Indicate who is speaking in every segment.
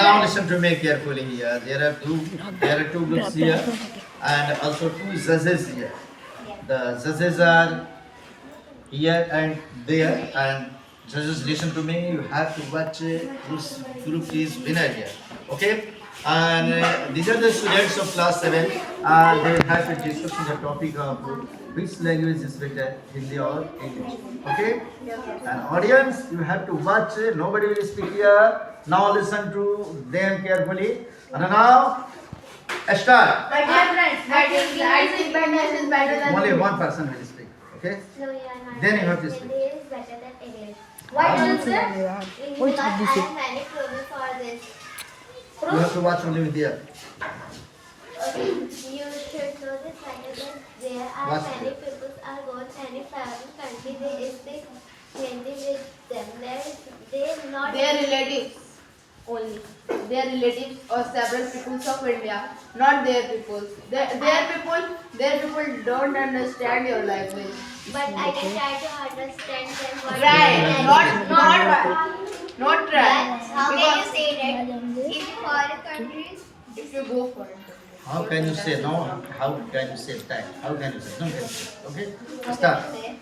Speaker 1: Now listen to me carefully here. There are two groups here, and also two judges here. The judges are here and there, and judges listen to me. You have to watch whose group is winner here. Okay? And these are the students of class 7. They have to discuss the topic of which language is better, Hindi or English. Okay? And audience, you have to watch. Nobody will speak here. Now listen to them carefully. And now, start.
Speaker 2: My dear friends, I think English is better than
Speaker 1: Only one person will speak. Okay? Then you have to speak.
Speaker 3: Hindi is better than English.
Speaker 2: Why do you say?
Speaker 3: Because I have many proofs for this.
Speaker 1: You have to watch only with the
Speaker 3: You should know this better than there are
Speaker 1: What's
Speaker 3: many
Speaker 1: there?
Speaker 3: people are born any foreign country. They speak Hindi with them. They not.
Speaker 2: Their relatives only. Their relatives or several peoples of India, not their peoples. Their people don't understand your language.
Speaker 3: But I can try to understand them. What
Speaker 2: Try,
Speaker 3: they
Speaker 2: not try.
Speaker 3: How can you
Speaker 2: Because
Speaker 3: say that? In foreign countries,
Speaker 2: if you go for it.
Speaker 1: How can you say no? How can you say that? How can you say? No, can you say. Okay?
Speaker 3: how
Speaker 1: Start.
Speaker 3: can you say?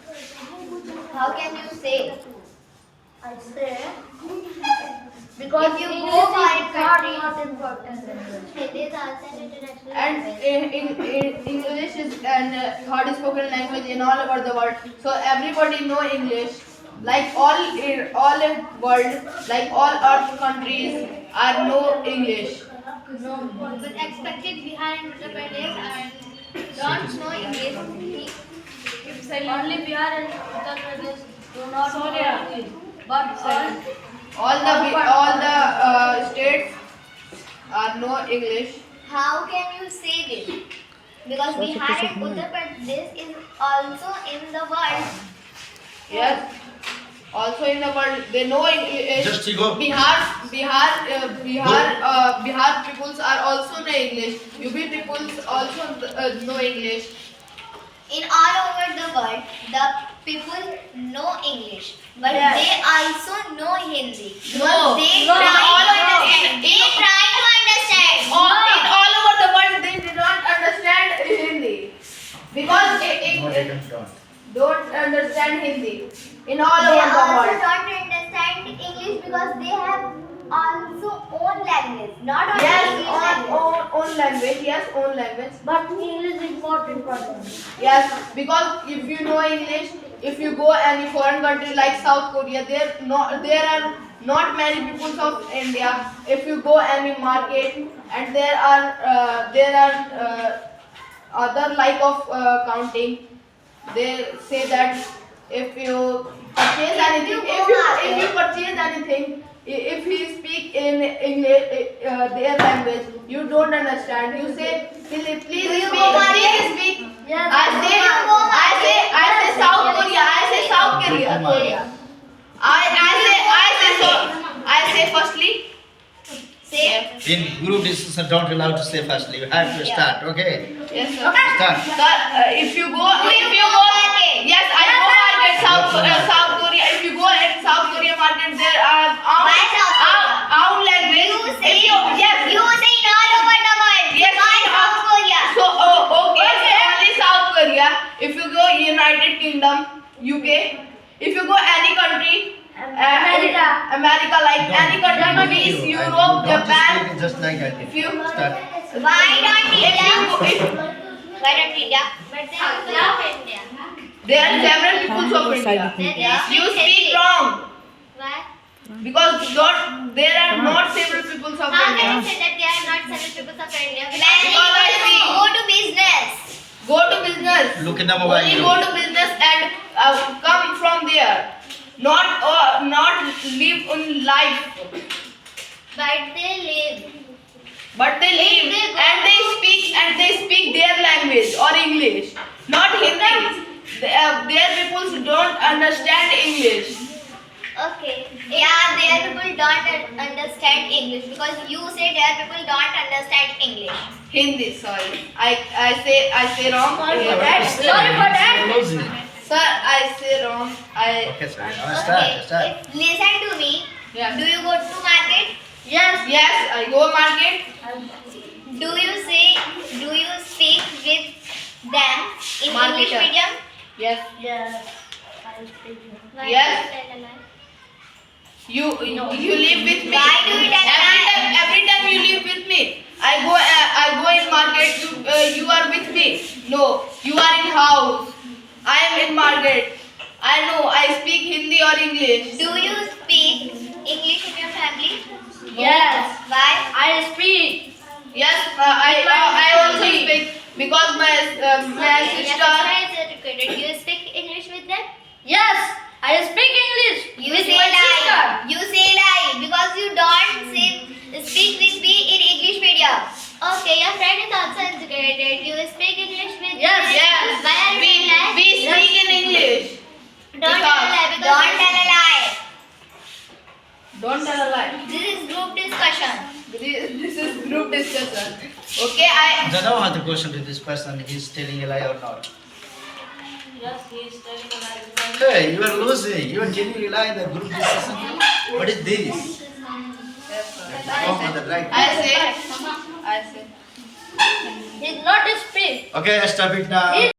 Speaker 3: How can you say? I say.
Speaker 2: Because
Speaker 3: If you
Speaker 2: English
Speaker 3: go
Speaker 2: is
Speaker 3: for a country,
Speaker 2: not important language.
Speaker 3: Hindi is also an international
Speaker 2: And
Speaker 3: language.
Speaker 2: English is an third spoken language in all over the world. So everybody know English. Like all world, like all earth countries are know English.
Speaker 3: But expected Bihar and Uttar Pradesh and don't know English.
Speaker 2: Only Bihar and Uttar Pradesh do not know English. But all the states are know English.
Speaker 3: How can you say this? Because Bihar and Uttar Pradesh is also in the world.
Speaker 2: Yes. Also in the world, they know English.
Speaker 1: Just you go.
Speaker 2: Bihar peoples are also know English. UP peoples also know English.
Speaker 3: In all over the world, the people know English, but
Speaker 2: Yes.
Speaker 3: they also know Hindi.
Speaker 2: No.
Speaker 3: They
Speaker 2: No,
Speaker 3: try
Speaker 2: all
Speaker 3: to
Speaker 2: over-
Speaker 3: understand. They try to understand.
Speaker 2: In all over the world, they do not understand Hindi because
Speaker 1: No, they don't.
Speaker 2: understand Hindi. In all
Speaker 3: They
Speaker 2: over the
Speaker 3: also
Speaker 2: world.
Speaker 3: don't understand English because they have also own language, not only
Speaker 2: Yes,
Speaker 3: English language.
Speaker 2: own language. Yes, own language.
Speaker 4: But English is important for them.
Speaker 2: Yes, because if you know English, if you go any foreign country like South Korea, there are not many people of India. If you go any market and there are other like of counting, they say that if you purchase anything, if you purchase anything, if he speak in English, their language, you don't understand. You say, please
Speaker 3: Do you
Speaker 2: speak,
Speaker 3: go market?
Speaker 2: please speak.
Speaker 4: Yes.
Speaker 2: I say South Korea. I say South Korea. I say firstly.
Speaker 3: Say
Speaker 1: In group discussion, don't allow to say firstly. You have to start. Okay?
Speaker 2: Yes, sir.
Speaker 1: Start.
Speaker 2: Sir, if you go,
Speaker 3: market?
Speaker 2: yes, I go market South Korea. If you go in South Korea market, there are
Speaker 3: Why South Korea?
Speaker 2: own language.
Speaker 3: you say
Speaker 2: Yes.
Speaker 3: you say in all over the world.
Speaker 2: Yes,
Speaker 3: Why
Speaker 2: in
Speaker 3: South
Speaker 2: all-
Speaker 3: Korea?
Speaker 2: So, okay, only South Korea. If you go United Kingdom, UK, if you go any country, America, like any country, Greece, Europe,
Speaker 1: Don't
Speaker 2: Japan.
Speaker 1: just speak just like that.
Speaker 2: If you,
Speaker 1: Start.
Speaker 3: Why not India?
Speaker 2: if
Speaker 3: Why not India? But they love India.
Speaker 2: there are several peoples of India.
Speaker 3: Then they
Speaker 2: You
Speaker 3: speak
Speaker 2: speak
Speaker 3: Hindi.
Speaker 2: wrong
Speaker 3: Why?
Speaker 2: because there are not several peoples of
Speaker 3: How can
Speaker 2: India.
Speaker 3: you say that they are not seven people of India?
Speaker 2: Because I see.
Speaker 3: Go to business.
Speaker 2: Go to business.
Speaker 1: Look in the mobile.
Speaker 2: Only go to business and come from there. Not live in life,
Speaker 3: But they live.
Speaker 2: but they live
Speaker 3: They go-
Speaker 2: and they speak their language or English, not Hindi. Their peoples don't understand English.
Speaker 3: Okay. Yeah, their people don't understand English because you say their people don't understand English.
Speaker 2: Hindi, sorry. I say wrong.
Speaker 4: Sorry for
Speaker 2: Yeah.
Speaker 4: that. Sorry for that.
Speaker 2: Sir, I say wrong.
Speaker 1: Okay, sir.
Speaker 3: Okay.
Speaker 1: Start.
Speaker 3: Listen to me.
Speaker 2: Yeah.
Speaker 3: Do you go to market?
Speaker 4: Yes.
Speaker 2: Yes, I go market.
Speaker 3: Do you speak with them in English
Speaker 2: Marketer.
Speaker 3: medium?
Speaker 2: Yes.
Speaker 4: Yes. I speak.
Speaker 3: Why
Speaker 2: Yes.
Speaker 3: do you tell a lie?
Speaker 2: You live with me.
Speaker 3: Why do you tell a lie?
Speaker 2: Every time you live with me, I go in market. You are with me. No, you are in house. I am in market. I know. I speak Hindi or English.
Speaker 3: Do you speak English in your family?
Speaker 4: Yes.
Speaker 3: Why?
Speaker 4: I speak.
Speaker 2: Yes, I also speak because my
Speaker 3: Your
Speaker 2: sister.
Speaker 3: sister is educated. You speak English with them?
Speaker 4: Yes. I speak English.
Speaker 3: You
Speaker 4: with
Speaker 3: say
Speaker 4: my
Speaker 3: lie.
Speaker 4: sister.
Speaker 3: You say lie because you don't speak with me in English medium. Okay, your friend is also educated. You speak English with
Speaker 4: Yes,
Speaker 3: them.
Speaker 2: Yes,
Speaker 3: Why are you
Speaker 2: we
Speaker 3: telling lie?
Speaker 2: speak in English.
Speaker 3: Don't tell a lie. Don't tell a lie.
Speaker 2: Don't tell a lie.
Speaker 3: This is group discussion.
Speaker 2: This is group discussion. Okay, I.
Speaker 1: I don't have the question to this person. He's telling a lie or not.
Speaker 4: Yes, he is telling a lie.
Speaker 1: Hey, you are losing. You are telling a lie in the group discussion. What is this? Oh, mother, right?
Speaker 2: I say.
Speaker 4: He did not speak.
Speaker 1: Okay, stop it now.